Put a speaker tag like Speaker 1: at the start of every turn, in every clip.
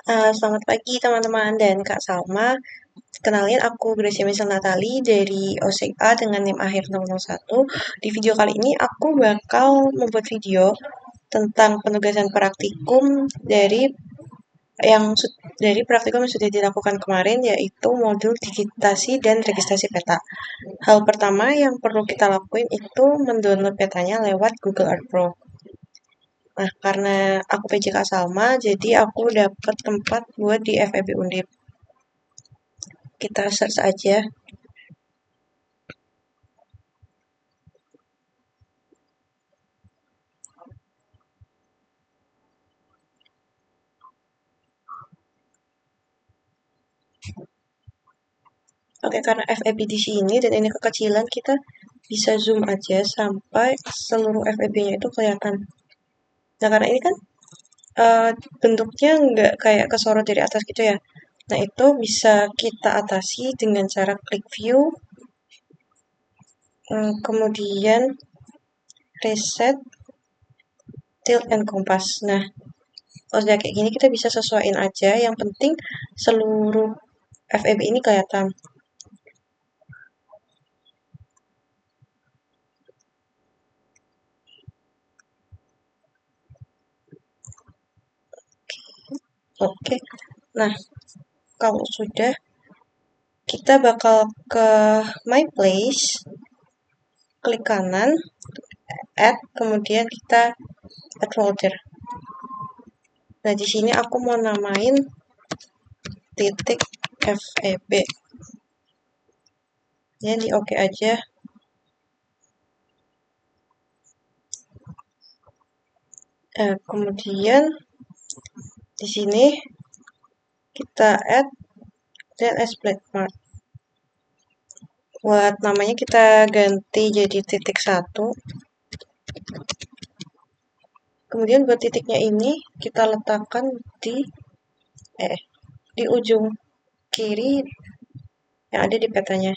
Speaker 1: Selamat pagi teman-teman dan Kak Salma. Kenalin aku Gracia Misel Natali dari OSIK dengan NIM akhir 001. Di video kali ini aku bakal membuat video tentang penugasan praktikum yang dari praktikum yang sudah dilakukan kemarin, yaitu modul digitasi dan registrasi peta. Hal pertama yang perlu kita lakuin itu mendownload petanya lewat Google Earth Pro. Nah, karena aku PJK Salma, jadi aku dapat tempat buat di FEB Undip. Kita search aja. Oke, karena FEB di sini dan ini kekecilan, kita bisa zoom aja sampai seluruh FEB-nya itu kelihatan. Nah, karena ini kan bentuknya nggak kayak kesorot dari atas gitu ya. Nah, itu bisa kita atasi dengan cara klik view, kemudian reset, tilt, and compass. Nah, kalau sudah kayak gini kita bisa sesuaiin aja. Yang penting seluruh FEB ini kelihatan. Oke, nah kalau sudah, kita bakal ke My Place, klik kanan, add, kemudian kita add folder. Nah, di sini aku mau namain titik FEB. Ya, di oke aja. Kemudian di sini kita add dan as mark. Buat namanya kita ganti jadi titik 1. Kemudian buat titiknya ini kita letakkan di ujung kiri yang ada di petanya.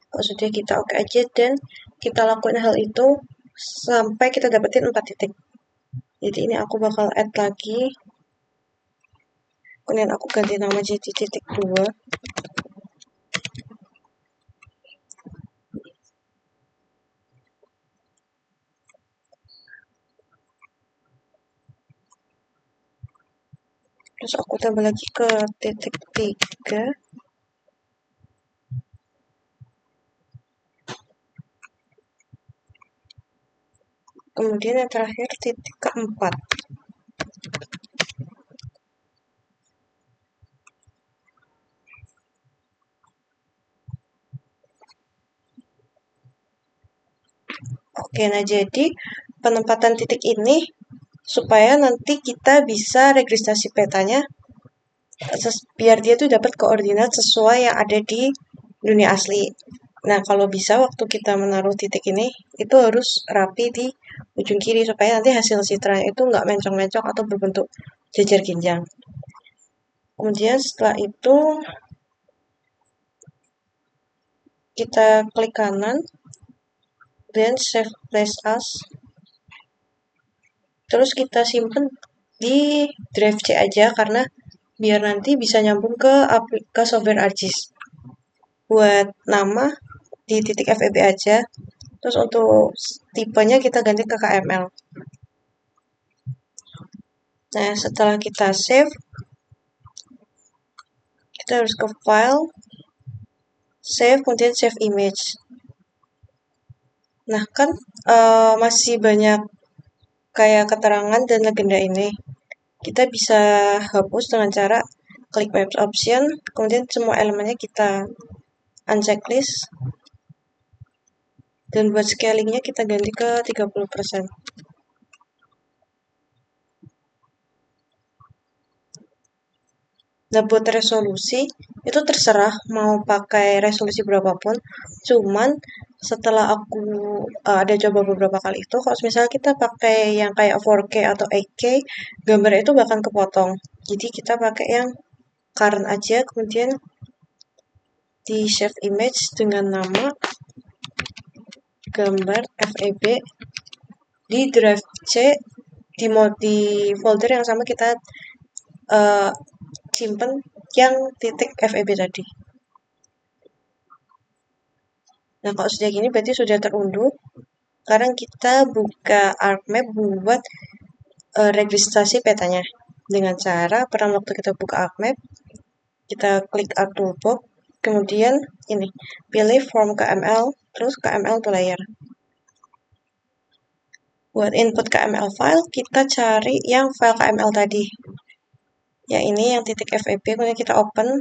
Speaker 1: Kalau sudah, kita oke aja dan kita lakukan hal itu sampai kita dapetin 4 titik. Jadi ini aku bakal add lagi. Kemudian aku ganti nama jadi titik 2. Terus aku tambah lagi ke titik 3. Kemudian yang terakhir titik keempat. Oke, nah jadi penempatan titik ini supaya nanti kita bisa registrasi petanya biar dia tuh dapat koordinat sesuai yang ada di dunia asli. Nah, kalau bisa waktu kita menaruh titik ini, itu harus rapi di ujung kiri supaya nanti hasil citranya itu nggak mencong-mencong atau berbentuk jejer ginjang. Kemudian setelah itu, kita klik kanan, dan save place as. Terus kita simpen di drive C aja karena biar nanti bisa nyambung ke software ArcGIS. Buat nama di titik FEB aja. Terus untuk tipenya kita ganti ke KML. Nah, setelah kita save, kita harus ke file, save, kemudian save image. Nah, kan masih banyak kayak keterangan dan legenda ini. Kita bisa hapus dengan cara klik Maps Option, kemudian semua elemennya kita uncheck list, dan buat scalingnya kita ganti ke 30%. Nah, buat resolusi itu terserah mau pakai resolusi berapapun. Cuman setelah aku ada coba beberapa kali itu, kalau misalnya kita pakai yang kayak 4K atau 8K, gambarnya itu bahkan kepotong. Jadi kita pakai yang current aja, kemudian di save image dengan nama gambar FEB di drive C di folder yang sama kita uh, simpen yang titik FEB tadi. Nah, kalau sudah gini berarti sudah terunduh. Sekarang kita buka ArcMap buat registrasi petanya. Dengan cara pertama waktu kita buka ArcMap, kita klik Arc Toolbox, kemudian ini pilih Form KML, terus KML to layer. Buat input KML file, kita cari yang file KML tadi. Ya ini yang titik .feb, kemudian kita open.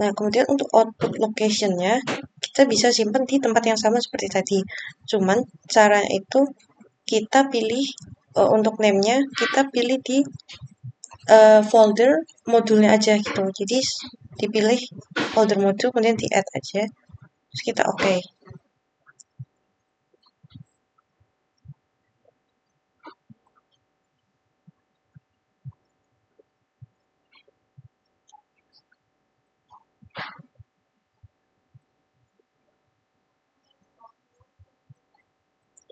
Speaker 1: Nah, kemudian untuk output location-nya, kita bisa simpan di tempat yang sama seperti tadi. Cuman caranya itu kita pilih untuk name-nya, kita pilih di folder modulnya aja gitu. Jadi dipilih folder modul, kemudian di add aja. Terus kita oke.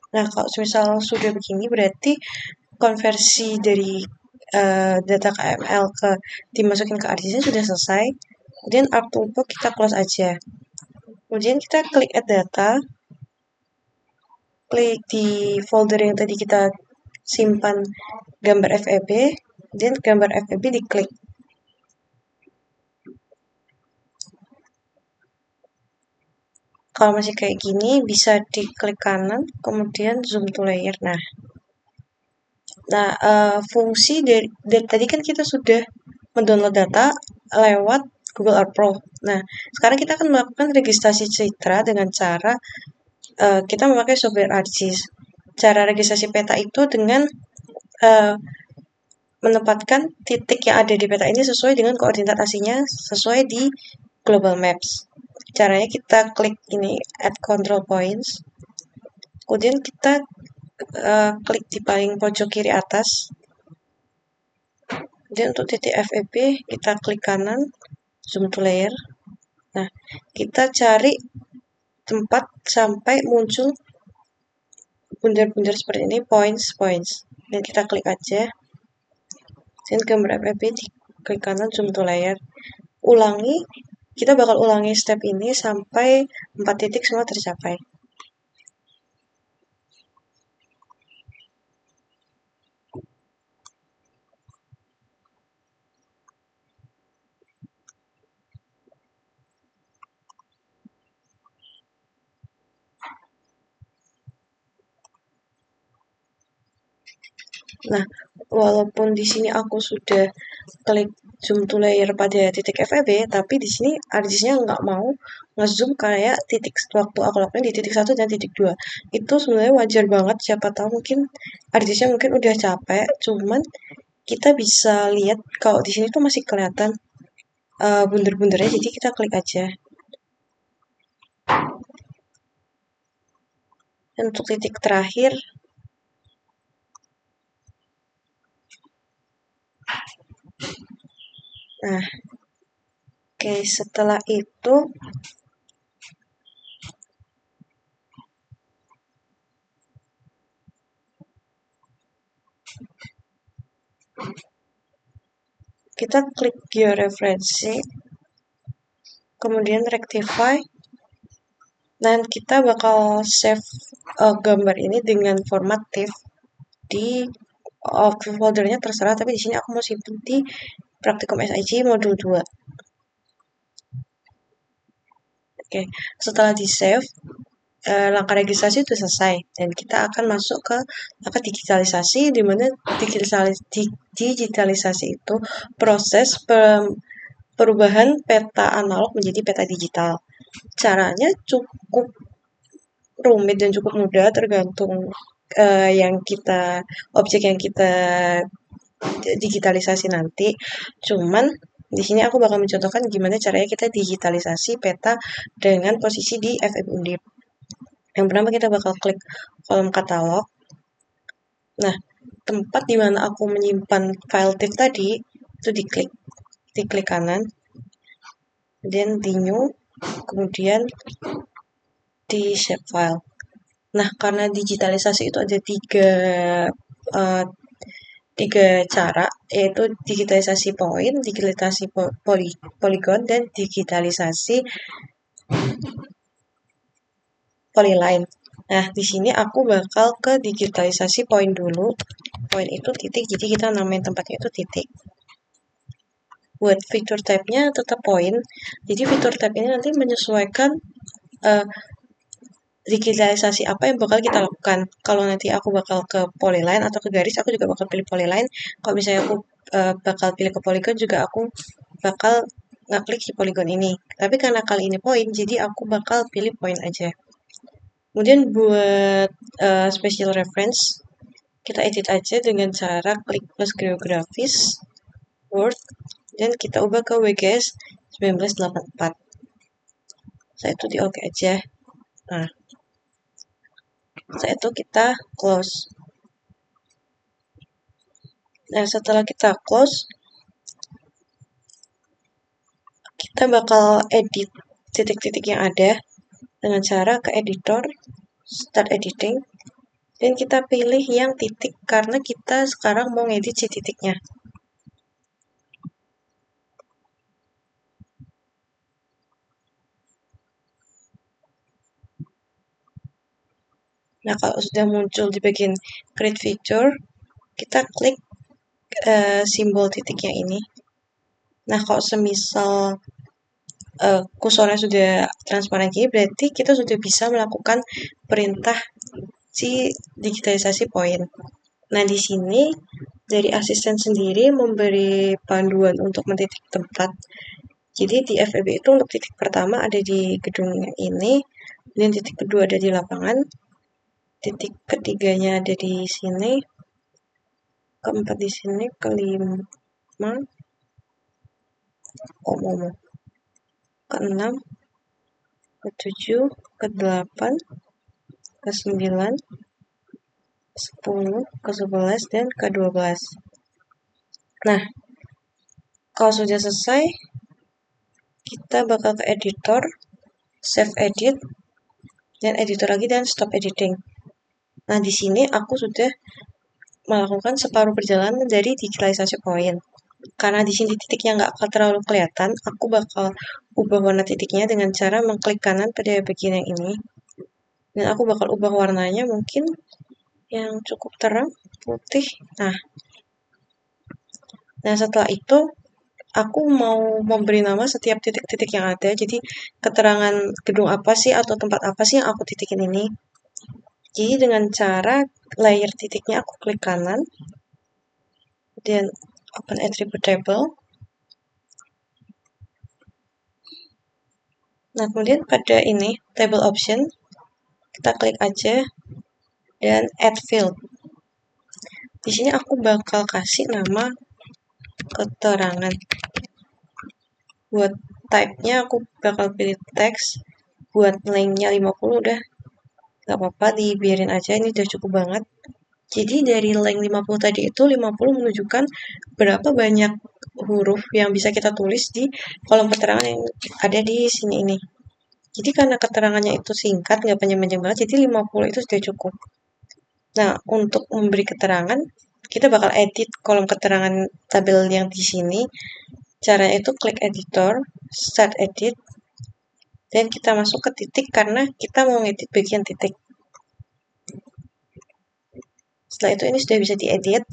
Speaker 1: Nah, kalau misal sudah begini berarti konversi dari data KML dimasukin ke ArcGIS sudah selesai. Kemudian Arc Toolbox kita close aja. Kemudian kita klik add data, klik di folder yang tadi kita simpan gambar FEB, kemudian gambar FEB diklik. Kalau masih kayak gini bisa diklik kanan, kemudian zoom to layer. Nah, fungsi dari tadi kan kita sudah mendownload data lewat Google Earth Pro. Nah, sekarang kita akan melakukan registrasi citra dengan cara kita memakai software ArcGIS. Cara registrasi peta itu dengan menempatkan titik yang ada di peta ini sesuai dengan koordinat aslinya sesuai di Global Maps. Caranya kita klik ini Add Control Points, kemudian kita klik di paling pojok kiri atas. Kemudian untuk titik FEB kita klik kanan, zoom to layer. Nah, kita cari tempat sampai muncul bundar-bundar seperti ini, points. Dan kita klik aja. Dan gambar FEB di klik kanan, zoom to layer. Kita bakal ulangi step ini sampai 4 titik semua tercapai. Nah, walaupun di sini aku sudah klik zoom to layer pada titik FEB, tapi di sini ArcGIS-nya nggak mau ngezoom kayak titik waktu aku lakukan di titik 1 dan titik 2. Itu sebenarnya wajar banget, siapa tahu mungkin ArcGIS-nya mungkin udah capek, cuman kita bisa lihat kalau di sini tuh masih kelihatan bunder-bundernya, jadi kita klik aja. Dan untuk titik terakhir, nah, oke, setelah itu kita klik georeferensi, kemudian rectify, dan kita bakal save gambar ini dengan format TIFF di foldernya terserah, tapi di sini aku mau simpen di Praktikum SIG modul 2. Oke, setelah di save, langkah registrasi itu selesai dan kita akan masuk ke langkah digitalisasi, di mana digitalisasi itu proses perubahan peta analog menjadi peta digital. Caranya cukup rumit dan cukup mudah tergantung objek yang kita digitalisasi nanti. Cuman di sini aku bakal mencontohkan gimana caranya kita digitalisasi peta dengan posisi di FEB Undip. Yang pertama kita bakal klik kolom katalog. Nah, tempat di mana aku menyimpan file TIFF tadi itu diklik kanan. kemudian di new, kemudian di shapefile. Nah, karena digitalisasi itu ada uh, tiga cara, yaitu digitalisasi point, digitalisasi polygon, dan digitalisasi polyline. Nah, di sini aku bakal ke digitalisasi point dulu. Point itu titik, jadi kita namain tempatnya itu titik. Buat fitur type-nya tetap point. Jadi fitur type ini nanti menyesuaikan uh, digitalisasi apa yang bakal kita lakukan. Kalau nanti aku bakal ke polyline atau ke garis, aku juga bakal pilih polyline. Kalau misalnya aku bakal pilih ke polygon, juga aku bakal ngeklik si polygon ini. Tapi karena kali ini point, jadi aku bakal pilih point aja. Kemudian buat special reference, kita edit aja dengan cara klik plus geografis, word, dan kita ubah ke WGS 1984. Setelah itu di OK aja. Nah, setelah itu kita close. Nah, setelah kita close, kita bakal edit titik-titik yang ada dengan cara ke editor, start editing, dan kita pilih yang titik karena kita sekarang mau ngedit si titiknya. Nah, kalau sudah muncul di bagian create feature, kita klik simbol titiknya ini. Nah, kalau semisal kursornya sudah transparan gini, berarti kita sudah bisa melakukan perintah si digitalisasi point. Nah, di sini dari asisten sendiri memberi panduan untuk mentitik tempat. Jadi di FEB itu untuk titik pertama ada di gedung ini, dan titik kedua ada di lapangan, titik ketiganya ada di sini, keempat di sini, kelima, keenam, ketujuh, kedelapan, ke-9, 10, ke-11, dan ke-12. Nah, kalau sudah selesai, kita bakal ke editor, save edit, dan editor lagi, dan stop editing. Nah, di sini aku sudah melakukan separuh perjalanan dari digitalisasi point. Karena di sini titiknya nggak terlalu kelihatan, aku bakal ubah warna titiknya dengan cara mengklik kanan pada bagian yang ini. Dan aku bakal ubah warnanya mungkin yang cukup terang, putih. Nah, setelah itu aku mau memberi nama setiap titik-titik yang ada. Jadi keterangan gedung apa sih atau tempat apa sih yang aku titikin ini. Jadi dengan cara layer titiknya aku klik kanan, kemudian open attribute table. Nah, kemudian pada ini table option kita klik aja dan add field. Di sini aku bakal kasih nama keterangan. Buat type-nya aku bakal pilih teks. Buat length-nya 50 udah nggak apa-apa, dibiarin aja, ini udah cukup banget. Jadi dari length 50 tadi itu 50 menunjukkan berapa banyak huruf yang bisa kita tulis di kolom keterangan yang ada di sini ini. Jadi karena keterangannya itu singkat, nggak panjang-panjang banget, jadi 50 itu sudah cukup. Nah, untuk memberi keterangan, kita bakal edit kolom keterangan tabel yang di sini. Caranya itu klik editor, start edit, dan kita masuk ke titik karena kita mau ngedit bagian titik. Setelah itu ini sudah bisa diedit.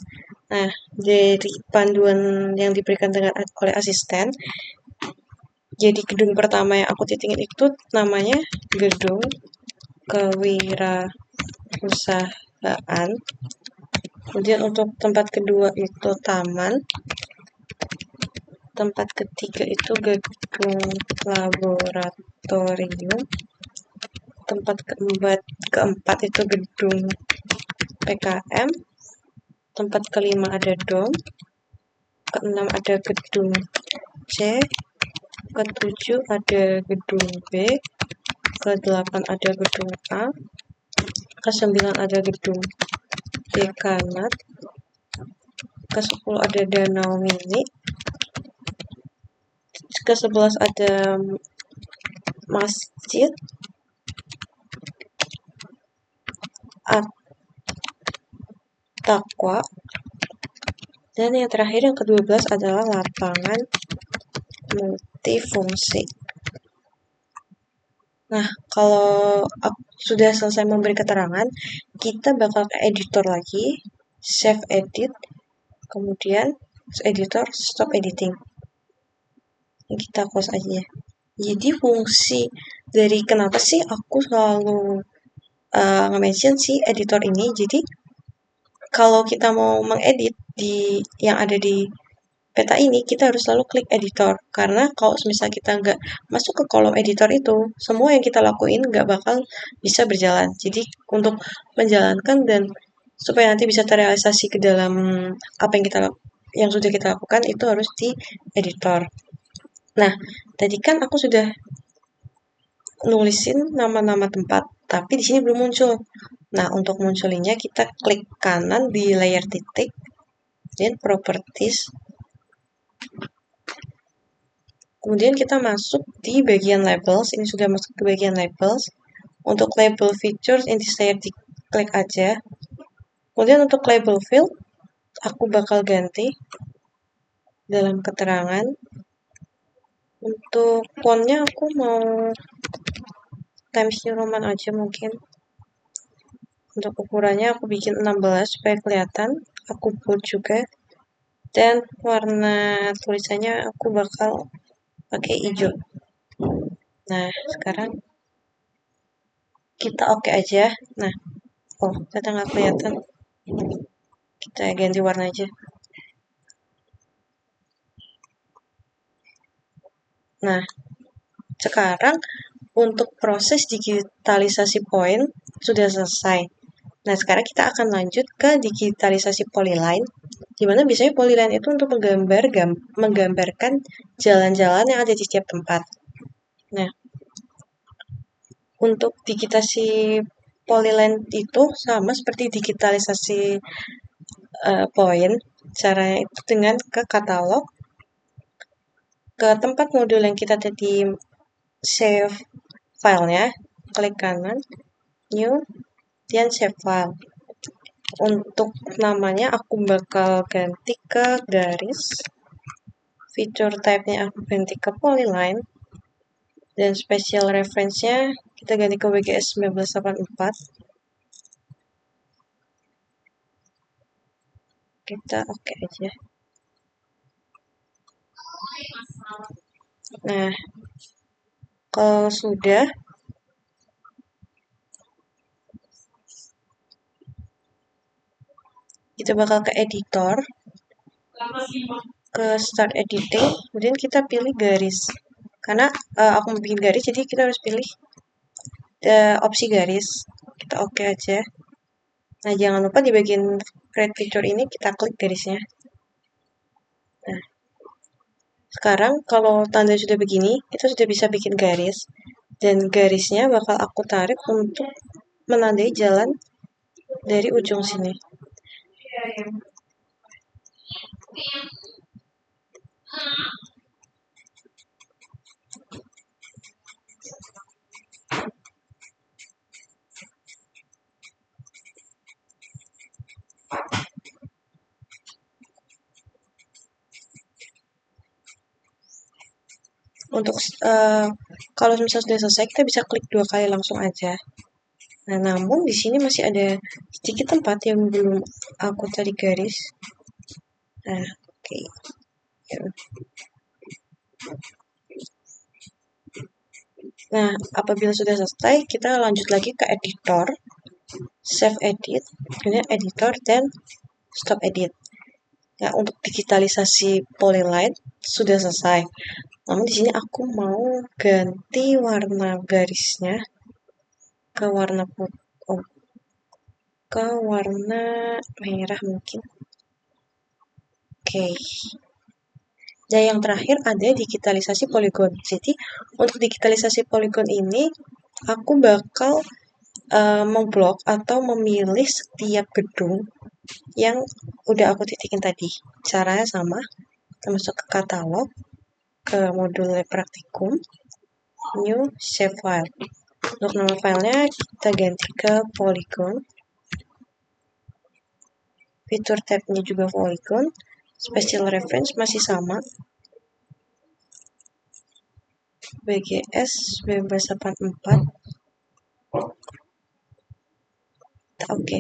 Speaker 1: Nah, dari panduan yang diberikan oleh asisten, jadi gedung pertama yang aku titingin itu namanya gedung kewirausahaan. Kemudian untuk tempat kedua itu taman. Tempat ketiga itu gedung laboratorium. Tempat keempat itu gedung PKM. Tempat kelima ada dom. Keenam ada gedung C. Ketujuh ada gedung B. Ke-8 ada gedung A. Ke-9 ada gedung dekanat. Ke-10 ada danau mini. ke-11 ada masjid, At-Taqwa, dan yang terakhir yang ke-12 adalah lapangan multifungsi. Nah, kalau sudah selesai memberi keterangan, kita bakal ke editor lagi, save edit, kemudian editor stop editing. Ini kita close aja. Jadi fungsi dari kenapa sih aku selalu nge-mention si editor ini, jadi kalau kita mau mengedit di yang ada di peta ini, kita harus selalu klik editor. Karena kalau misal kita nggak masuk ke kolom editor itu, semua yang kita lakuin nggak bakal bisa berjalan. Jadi untuk menjalankan dan supaya nanti bisa terrealisasi ke dalam apa yang sudah kita lakukan, itu harus di editor. Nah, tadi kan aku sudah nulisin nama-nama tempat, tapi di sini belum muncul. Nah, untuk munculinnya kita klik kanan di layer titik, dan properties. Kemudian kita masuk di bagian labels, ini sudah masuk ke bagian labels. Untuk label features in this layer diklik aja. Kemudian untuk label field, aku bakal ganti dalam keterangan. Untuk fontnya aku mau Times New Roman aja mungkin. Untuk ukurannya aku bikin 16 supaya kelihatan. Aku bold juga. Dan warna tulisannya aku bakal pakai hijau. Nah, sekarang kita oke aja. Nah, ternyata nggak kelihatan. Kita ganti warna aja. Nah, sekarang untuk proses digitalisasi poin sudah selesai. Nah, sekarang kita akan lanjut ke digitalisasi polyline, di mana biasanya polyline itu untuk menggambarkan jalan-jalan yang ada di setiap tempat. Nah, untuk digitalisasi polyline itu sama seperti digitalisasi poin, caranya itu dengan ke katalog, ke tempat modul yang kita tadi save filenya, klik kanan, new, dan save file. Untuk namanya aku bakal ganti ke garis, feature type-nya aku ganti ke polyline, dan special reference-nya kita ganti ke WGS 1984. Kita oke aja. Nah, kalau sudah, kita bakal ke editor, ke start editing, kemudian kita pilih garis. Karena aku mau bikin garis, jadi kita harus pilih opsi garis. Kita oke aja. Nah, jangan lupa di bagian create feature ini kita klik garisnya. Nah, sekarang kalau tanda sudah begini, kita sudah bisa bikin garis. Dan garisnya bakal aku tarik untuk menandai jalan dari ujung sini. Untuk kalau misalnya sudah selesai, kita bisa klik 2 kali langsung aja. Nah, namun di sini masih ada sedikit tempat yang belum aku tarik garis. Nah, oke. Nah, apabila sudah selesai, kita lanjut lagi ke editor, save edit, kemudian editor, dan stop edit. Nah, untuk digitalisasi polyline sudah selesai. Namun di sini aku mau ganti warna garisnya ke warna putih, ke warna merah mungkin. Oke. Dan yang terakhir ada digitalisasi poligon. Jadi untuk digitalisasi poligon ini aku bakal memblok atau memilih setiap gedung yang udah aku titikin tadi. Caranya sama, kita masuk ke katalog, ke modul praktikum, new shape file. Untuk nama filenya kita ganti ke polygon. Fitur tab-nya juga polygon. Special reference masih sama. BGS 1984. Oke.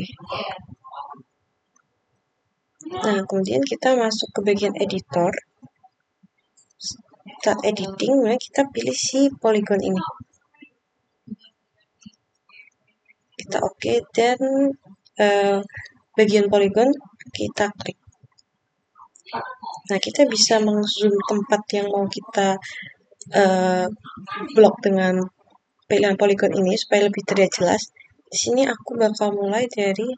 Speaker 1: Nah, kemudian kita masuk ke bagian editor. Setelah editing, kita pilih si polygon ini. Kita oke, dan bagian polygon kita klik. Nah, kita bisa meng-zoom tempat yang mau kita blok dengan pilihan polygon ini supaya lebih terlihat jelas. Di sini aku bakal mulai dari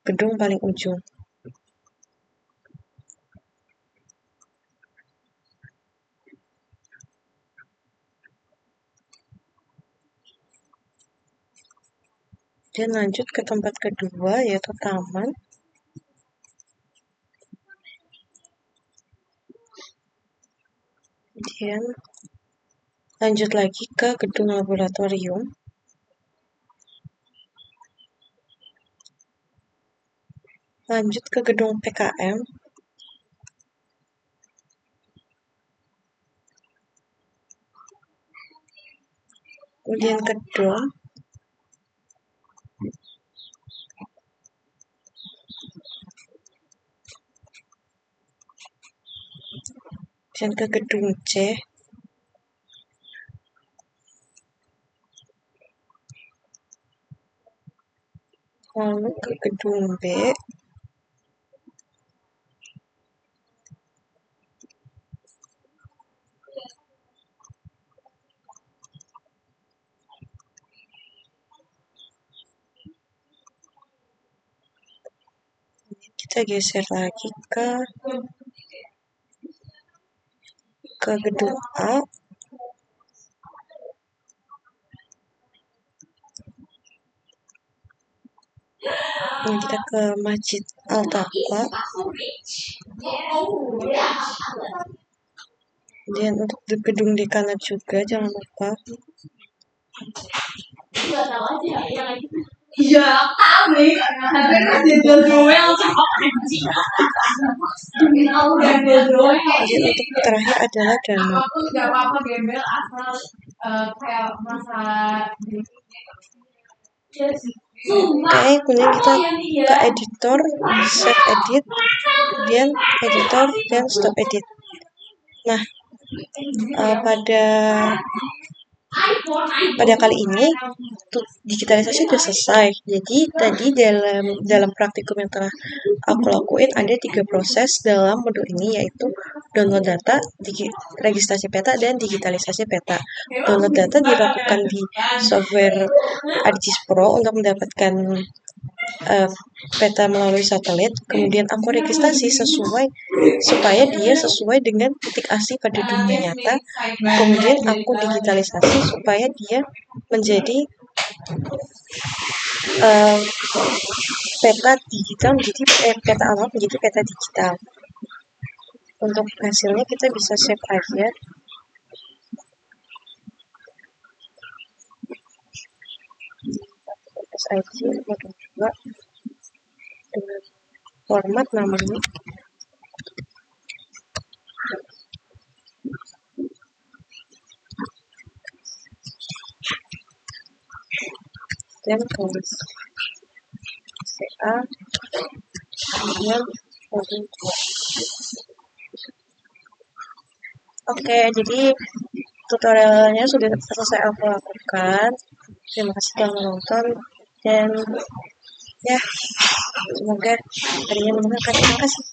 Speaker 1: gedung paling ujung. Dan lanjut ke tempat kedua, yaitu taman. Kemudian lanjut lagi ke gedung laboratorium. Lanjut ke gedung PKM. Kemudian ke dom. Dan ke gedung C. Lalu ke gedung B. Kita geser lagi ke gedung A. Ini kita ke Masjid Al-Taqwa. Dan untuk di gedung di kanan juga jangan lupa. Iya, kami. Jadi untuk terakhir adalah danau. Oke, kemudian kita ke editor, save edit, kemudian editor, dan stop edit. Nah, pada kali ini digitalisasi sudah selesai. Jadi tadi dalam praktikum yang telah aku lakuin ada 3 proses dalam modul ini, yaitu download data, registrasi peta, dan digitalisasi peta. Download data dilakukan di software ArcGIS Pro untuk mendapatkan peta melalui satelit. Kemudian aku registrasi supaya dia sesuai dengan titik asli pada dunia nyata. Kemudian aku digitalisasi supaya dia menjadi peta digital menjadi peta analog menjadi peta digital. Untuk hasilnya kita bisa save aja. SIG modul 2 dengan format namanya dan tulis CA kemudian modul 2. Oke, jadi tutorialnya sudah selesai aku lakukan. Terima kasih telah menonton, dan ya, semoga harinya menyenangkan. Terima kasih.